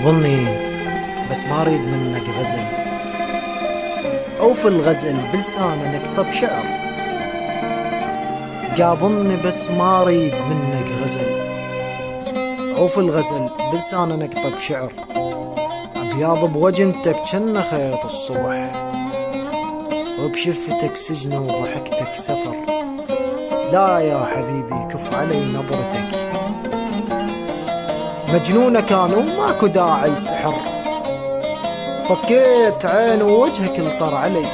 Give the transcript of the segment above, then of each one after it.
قابلني بس ما اريد منك غزل، او في الغزل بلسانه نكتب شعر. قابلني بس ما اريد منك غزل، او في الغزل بلسانه نكتب شعر. ابياض بوجنتك جن خيط الصبح، وبشفتك سجن وضحكتك سفر. لا يا حبيبي كف علي نبرتك، مجنونة كان وماكو داعي سحر. فكيت عين ووجهك انطر علي،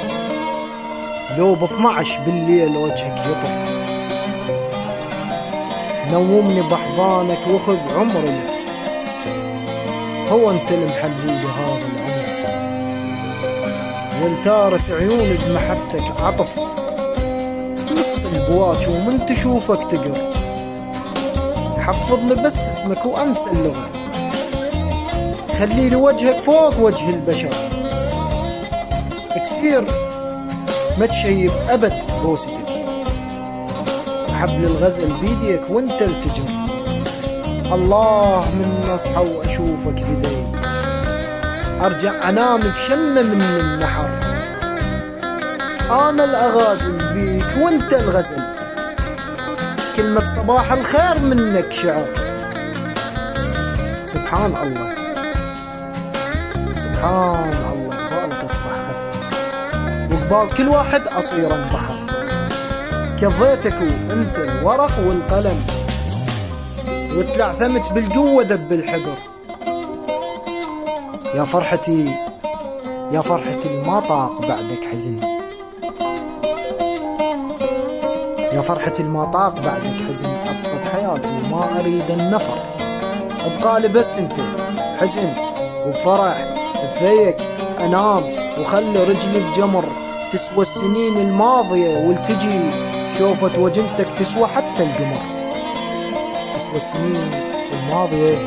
لو ب12 بالليل وجهك يطر. نومني بحضانك وخذ عمري لك، هو انت المحلي لهذا العمر. والتارس عيوني بمحبتك عطف، نص البواج ومن تشوفك تقر. حفظني بس اسمك وانسى اللغة، خلي لي وجهك فوق وجه البشر. اكسير ما تشيب ابد بوستك، حبل الغزل بيديك وانت التجر. الله من اصحى واشوفك بدي، ارجع انام بشمة من النحر. انا الاغازل بيك وانت الغزل، كلمة صباح الخير منك شعر. سبحان الله سبحان الله، قبالك اصبح خفت، وقبال كل واحد اصير انبحر. كضيتك وانت الورق والقلم، وتلعثمت بالقوة ذب الحجر. يا فرحتي يا فرحتي ما طاق بعدك حزن، يا فرحتي ما طاق بعدك حزن. أطلب حياتي وما أريد النفر، أبقالي بس أنت حزن وبفرح. بفيك أنام وخلي رجلي بجمر، تسوى السنين الماضية والتجي، شوفت وجنتك تسوى حتى القمر. تسوى السنين الماضية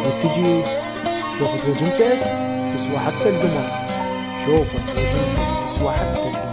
والتجي، شوفت وجنتك تسوى حتى القمر. شوفت وجنتك تسوى حتى القمر.